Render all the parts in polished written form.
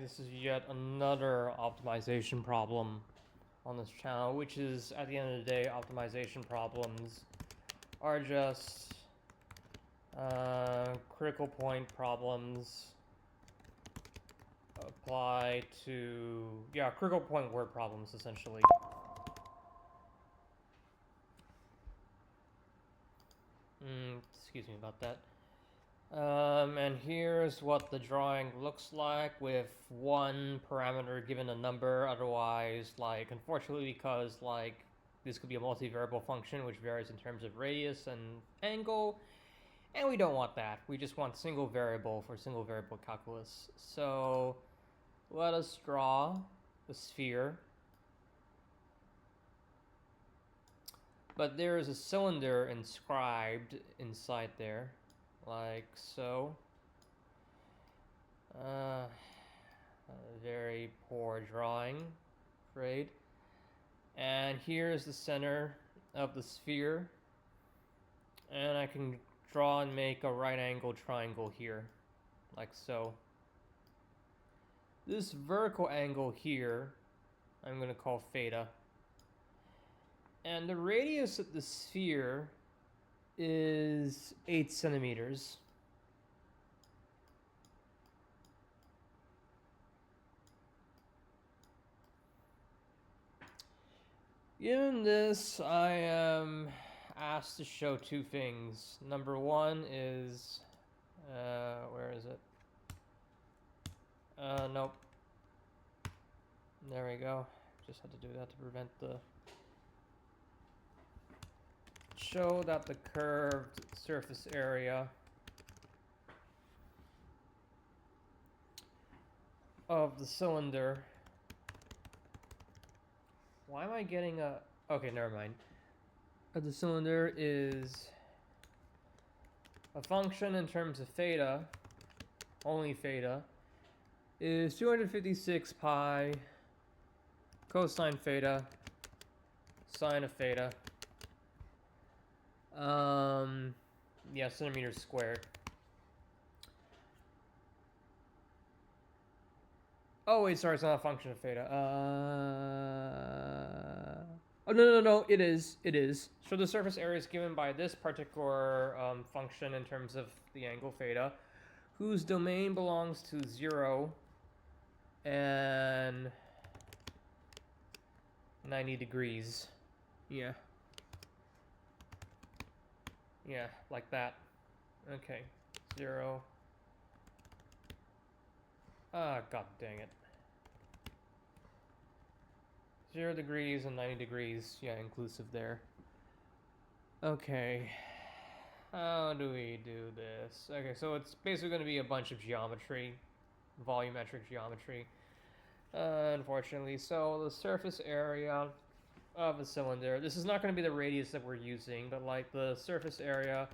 this is yet another optimization problem on this channel, which is, at the end of the day, optimization problems are just critical point problems apply to, critical point word problems, essentially. Excuse me about that. And here's what the drawing looks like with one parameter given a number. Otherwise, like, unfortunately, because like this could be a multivariable function which varies in terms of radius and angle, and we don't want that. We just want single variable for single variable calculus. So let us draw the sphere. But there is a cylinder inscribed inside there, like so. A very poor drawing, afraid. And here's the center of the sphere. And I can draw and make a right angle triangle here, like so. This vertical angle here, I'm going to call theta. And the radius of the sphere is 8 centimeters. Given this, I am asked to show two things. Number one is, where is it? Nope. There we go. Just had to do that to prevent the... Show that the curved surface area of the cylinder... Why am I getting a... Okay, never mind. The cylinder is a function in terms of theta, only theta, is 256 pi cosine theta sine of theta. Centimeters squared. Oh wait, sorry, it's not a function of theta. Oh no, it is. So the surface area is given by this particular function in terms of the angle theta, whose domain belongs to 0 and 90 degrees. Yeah, like that. Okay, 0. Ah, god dang it. 0 degrees and 90 degrees, inclusive there. Okay, how do we do this? Okay, so it's basically going to be a bunch of geometry, volumetric geometry, unfortunately. So the surface area of a cylinder, this is not going to be the radius that we're using, but like the surface area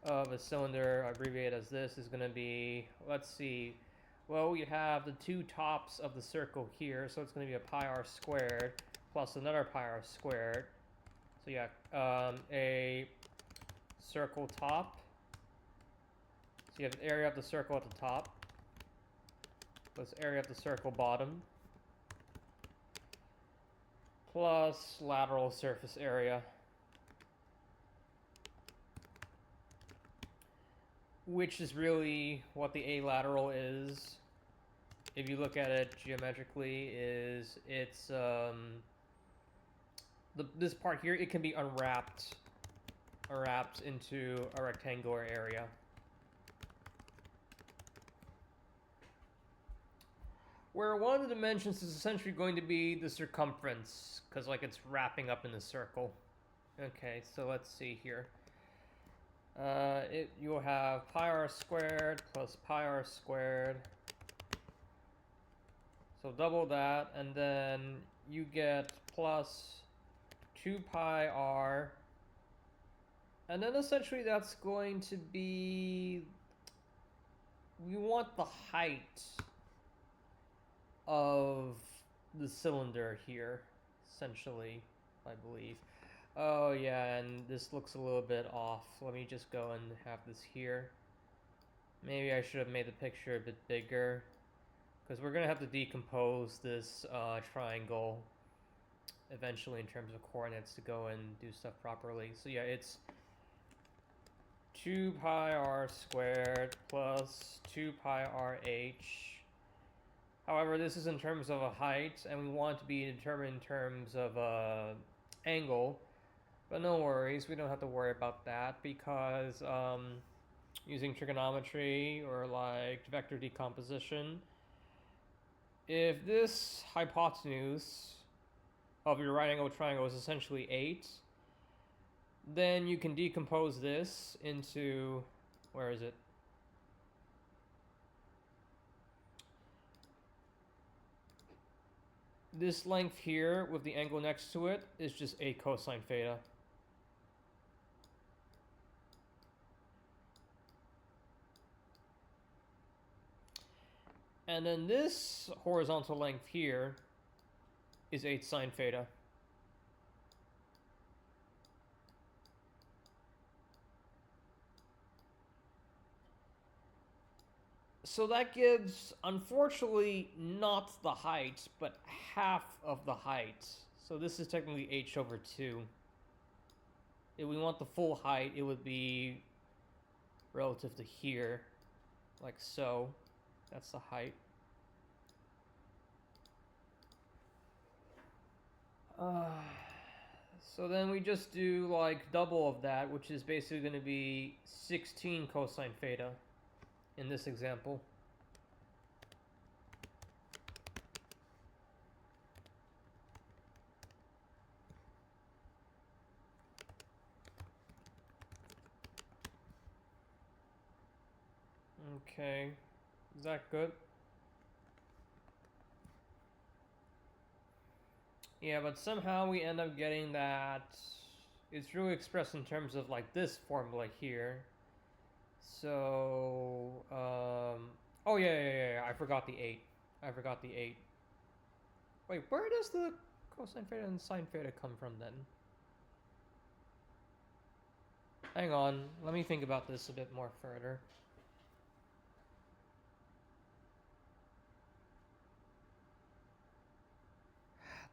of a cylinder, abbreviated as this, is going to be, let's see, well, we have the two tops of the circle here, so it's going to be a pi r squared plus another pi r squared. So a circle top. So you have the area of the circle at the top plus area of the circle bottom plus lateral surface area, which is really what the alateral is. If you look at it geometrically, it's this part here, it can be unwrapped into a rectangular area. Where one of the dimensions is essentially going to be the circumference, because like it's wrapping up in the circle. Okay, so let's see here. You'll have pi r squared plus pi r squared. So double that, and then you get plus 2 pi r. And then essentially that's going to be... We want the height of the cylinder here, essentially, I believe. Oh yeah, and this looks a little bit off. Let me just go and have this here. Maybe I should have made the picture a bit bigger. because we're going to have to decompose this triangle eventually in terms of coordinates to go and do stuff properly. So yeah, it's 2 pi r squared plus 2 pi r h. However, this is in terms of a height, and we want to be determined in terms of angle. But no worries, we don't have to worry about that because using trigonometry or like vector decomposition, if this hypotenuse of your right angle triangle is essentially 8, then you can decompose this into, where is it? This length here with the angle next to it is just 8 cosine theta. And then this horizontal length here is 8 sine theta. So that gives, unfortunately, not the height, but half of the height. So this is technically h over 2. If we want the full height, it would be relative to here, like so. That's the height. So then we just do like double of that, which is basically going to be 16 cosine theta in this example. Okay, is that good? Yeah, but somehow we end up getting that it's really expressed in terms of like this formula here. So, oh yeah, I forgot the 8. Wait, where does the cosine theta and sine theta come from then? Hang on, let me think about this a bit more further.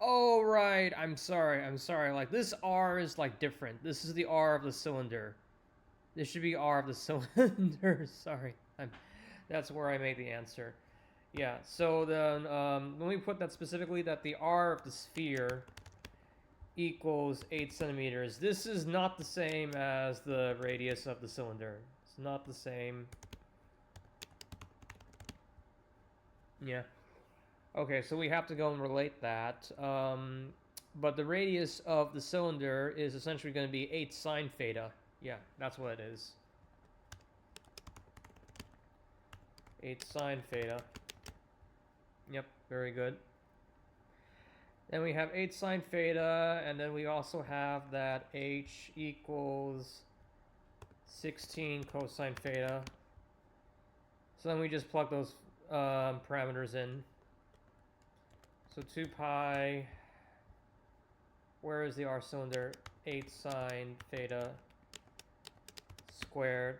Oh, right, I'm sorry. Like, this R is, like, different. This is the R of the cylinder. This should be R of the cylinder. Sorry. That's where I made the answer. Yeah, so then, let me put that specifically, that the R of the sphere equals 8 centimeters. This is not the same as the radius of the cylinder. It's not the same. Yeah. Okay, so we have to go and relate that. But the radius of the cylinder is essentially going to be 8 sine theta. Yeah, that's what it is. 8 sine theta. Yep, very good. Then we have 8 sine theta, and then we also have that h equals 16 cosine theta. So then we just plug those parameters in. So 2 pi, where is the R cylinder? 8 sine theta squared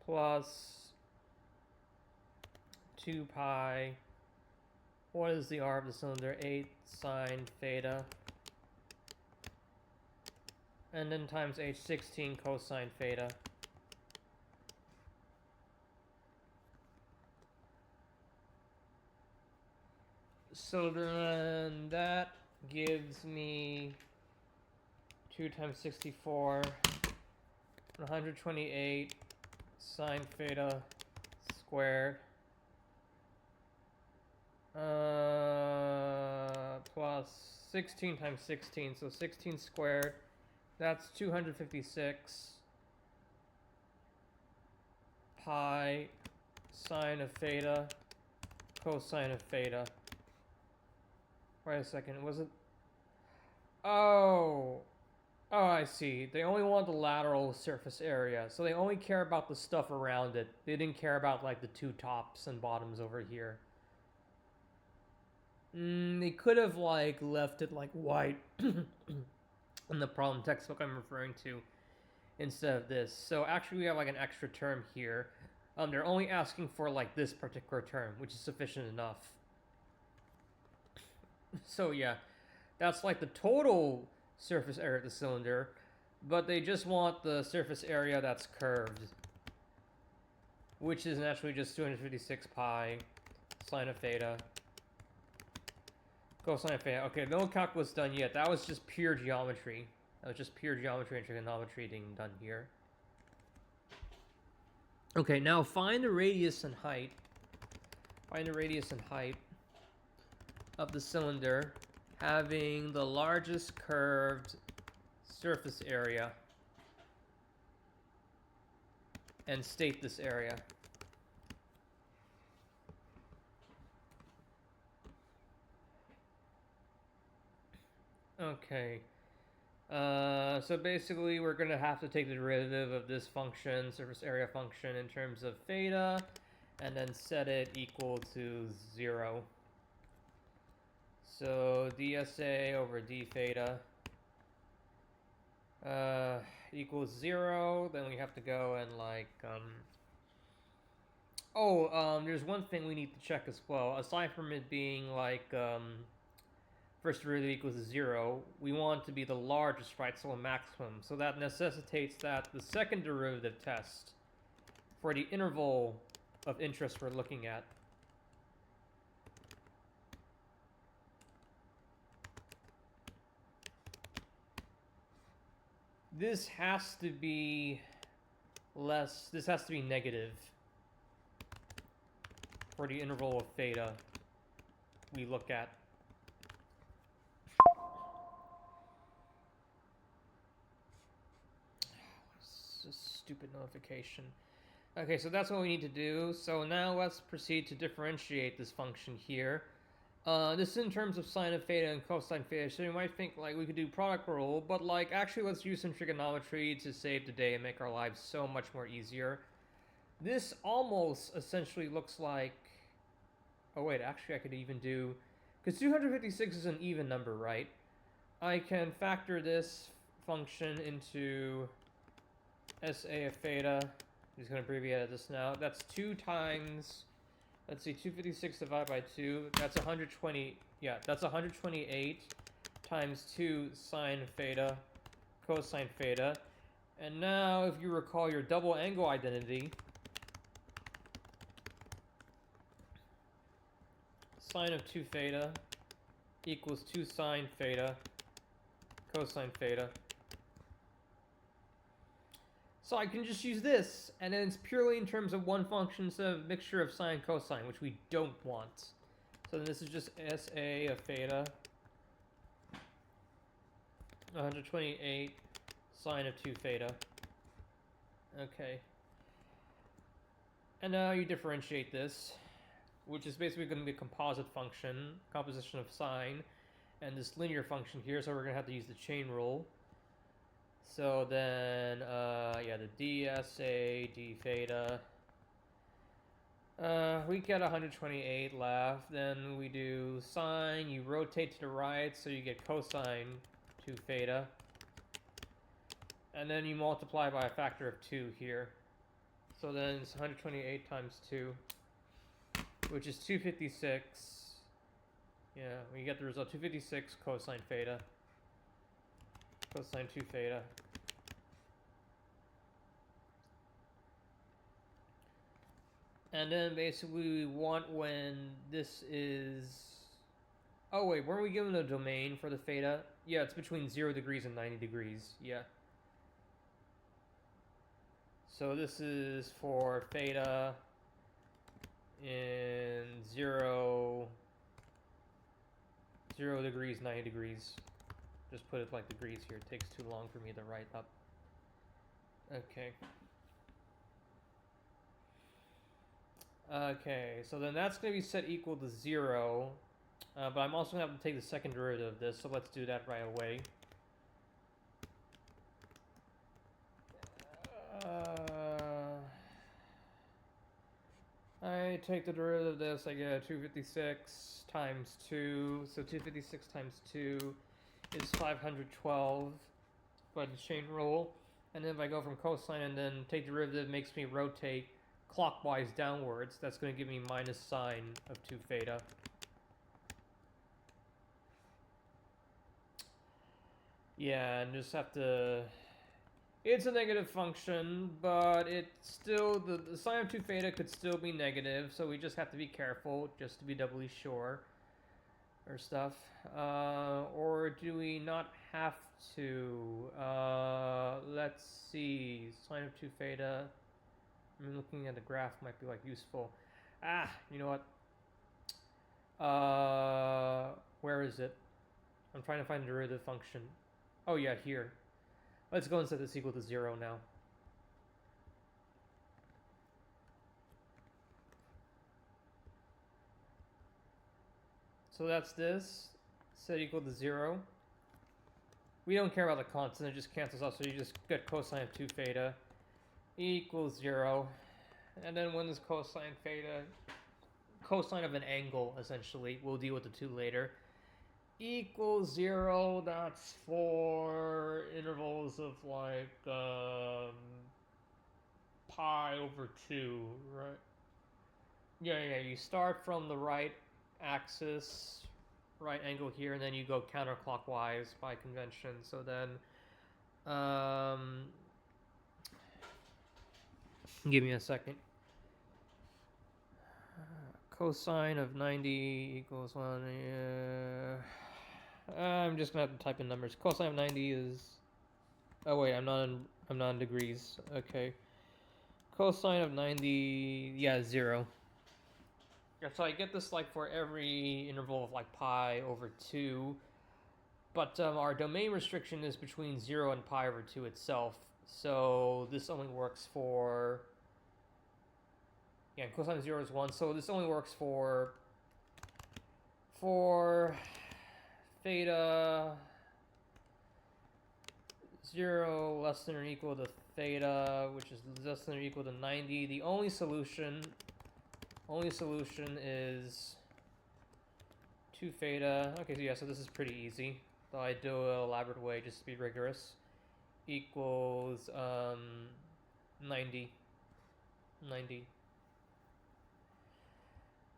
plus 2 pi, what is the R of the cylinder? 8 sine theta, and then times h 16 cosine theta. So then that gives me 2 times 64, 128 sine theta squared plus 16 times 16, so 16 squared, that's 256 pi sine of theta cosine of theta. Wait a second, was it? Oh, I see. They only want the lateral surface area, so they only care about the stuff around it. They didn't care about like the two tops and bottoms over here. They could have like left it like white in the problem textbook I'm referring to instead of this. So actually we have like an extra term here. They're only asking for like this particular term, which is sufficient enough. So yeah, that's like the total surface area of the cylinder, but they just want the surface area that's curved, which is naturally just 256 pi sine of theta cosine of theta. Okay, no calculus done yet. That was just pure geometry. That was just pure geometry and trigonometry being done here. Okay, now find the radius and height. Find the radius and height of the cylinder having the largest curved surface area and state this area. Okay. So basically we're going to have to take the derivative of this function, surface area function, in terms of theta, and then set it equal to 0. So dSA over d theta equals 0. Then we have to go and like there's one thing we need to check as well. Aside from it being like first derivative equals 0, we want it to be the largest, right? So a maximum. So that necessitates that the second derivative test for the interval of interest we're looking at this has to be less, this has to be negative for the interval of theta we look at. Stupid notification. Okay, so that's what we need to do. So now let's proceed to differentiate this function here. This is in terms of sine of theta and cosine theta, so you might think like we could do product rule, but like actually let's use some trigonometry to save the day and make our lives so much more easier. This almost essentially looks like, oh wait, actually I could even do, because 256 is an even number, right? I can factor this function into SA of theta. I'm just going to abbreviate this now. That's 2 times, let's see, 256 divided by 2. That's 120, yeah, that's 128 times 2 sine theta cosine theta. And now, if you recall your double angle identity, sine of 2 theta equals 2 sine theta cosine theta. So I can just use this, and then it's purely in terms of one function instead of a mixture of sine and cosine, which we don't want. So then this is just SA of theta, 128 sine of 2 theta. Okay. And now you differentiate this, which is basically going to be a composite function, composition of sine, and this linear function here, so we're going to have to use the chain rule. So then, yeah, the dSA, d theta, we get 128 left. Then we do sine, you rotate to the right, so you get cosine 2 theta. And then you multiply by a factor of 2 here. So then it's 128 times 2, which is 256. Yeah, we get the result, 256 cosine theta. Cosine 2 theta. And then basically we want when this is... Oh wait, weren't we given a domain for the theta? Yeah, it's between 0 degrees and 90 degrees. Yeah. So this is for theta in 0 degrees, 90 degrees. Just put it like degrees here. It takes too long for me to write up. Okay. Okay, so then that's going to be set equal to 0. But I'm also going to have to take the second derivative of this, so let's do that right away. I take the derivative of this, I get 256 times 2. So 256 times 2 is 512 by the chain rule. And then if I go from cosine and then take derivative, makes me rotate clockwise downwards, that's going to give me minus sine of 2 theta. Yeah, and just have to... It's a negative function, but it's still... The sine of 2 theta could still be negative, so we just have to be careful, just to be doubly sure. Or stuff. Or do we not have to? Let's see. Sine of 2 theta. I mean, looking at the graph might be, like, useful. You know what? Where is it? I'm trying to find the derivative function. Oh, yeah, here. Let's go and set this equal to 0 now. So that's this. Set equal to 0. We don't care about the constant, it just cancels out, so you just get cosine of 2 theta equals 0. And then when this cosine theta, cosine of an angle, essentially, we'll deal with the 2 later, equals 0, that's for intervals of, like, pi over 2, right? Yeah, you start from the right axis, right angle here, and then you go counterclockwise by convention. So then, give me a second. Cosine of 90 equals 1. I'm just gonna have to type in numbers. Cosine of 90 is... Oh wait, I'm not in degrees. Okay. Cosine of 90, yeah, 0. Yeah, so I get this, like, for every interval of, like, pi over 2. But our domain restriction is between 0 and pi over 2 itself. So this only works for... Yeah, cosine of 0 is 1. So this only works for theta 0 less than or equal to theta, which is less than or equal to 90. The only solution is 2 theta. Okay, so yeah, so this is pretty easy. Though I do an elaborate way just to be rigorous. Equals 90.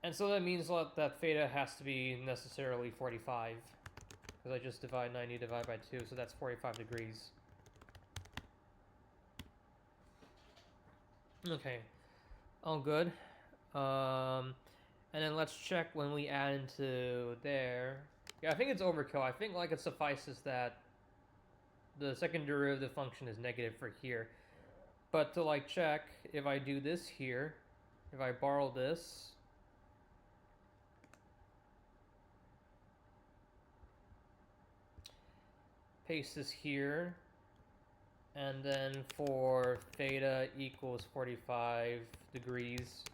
And so that means that theta has to be necessarily 45. Because I just divide 90 divided by 2, so that's 45 degrees. Okay, all good. And then let's check when we add into there. Yeah, I think it's overkill. I think, like, it suffices that the second derivative function is negative for here. But to, like, check, if I do this here, if I borrow this, paste this here, and then for theta equals 45 degrees,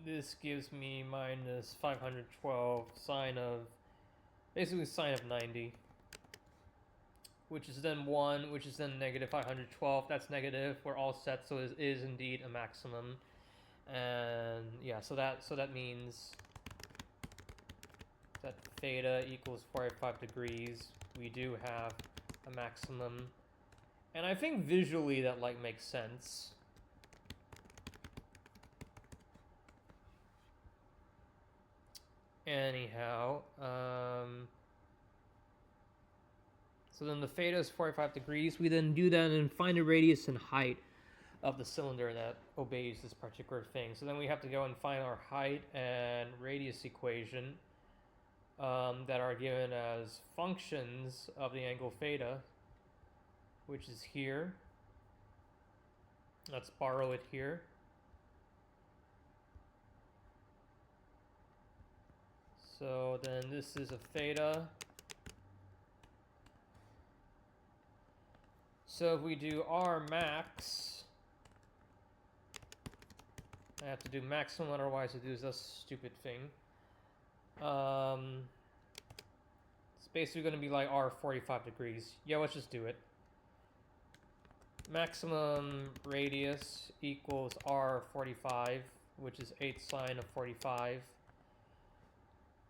this gives me minus 512 sine of, basically sine of 90, which is then 1, which is then negative 512. That's negative. We're all set, so it is indeed a maximum. And yeah, so that means that theta equals 45 degrees. We do have a maximum. And I think visually that, like, makes sense. Anyhow, so then the theta is 45 degrees. We then do that and find the radius and height of the cylinder that obeys this particular thing. So then we have to go and find our height and radius equation that are given as functions of the angle theta, which is here. Let's borrow it here. So then this is a theta. So if we do R max, I have to do maximum, otherwise it does this stupid thing. It's basically going to be like R 45 degrees. Yeah, let's just do it. Maximum radius equals R 45, which is 8 sine of 45.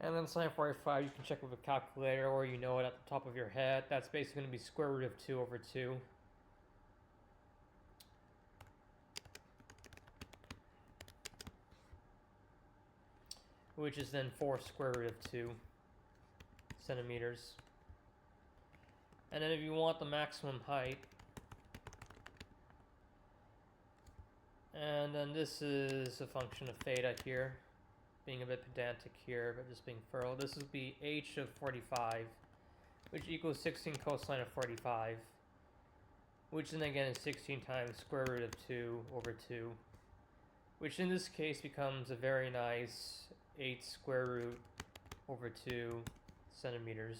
And then sine 45, you can check with a calculator, or you know it at the top of your head. That's basically going to be square root of 2 over 2. which is then 4 square root of 2 centimeters. And then if you want the maximum height, and then this is a function of theta here, being a bit pedantic here, but just being thorough. This would be h of 45, which equals 16 cosine of 45, which then again is 16 times square root of 2 over 2, which in this case becomes a very nice 8 square root over 2 centimeters.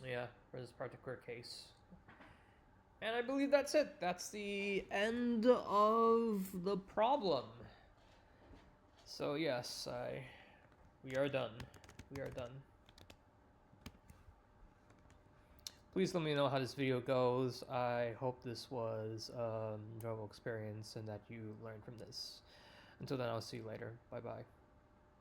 Yeah, for this particular case. And I believe that's it. That's the end of the problem. So yes, we are done. We are done. Please let me know how this video goes. I hope this was an enjoyable experience and that you learned from this. Until then, I'll see you later. Bye-bye.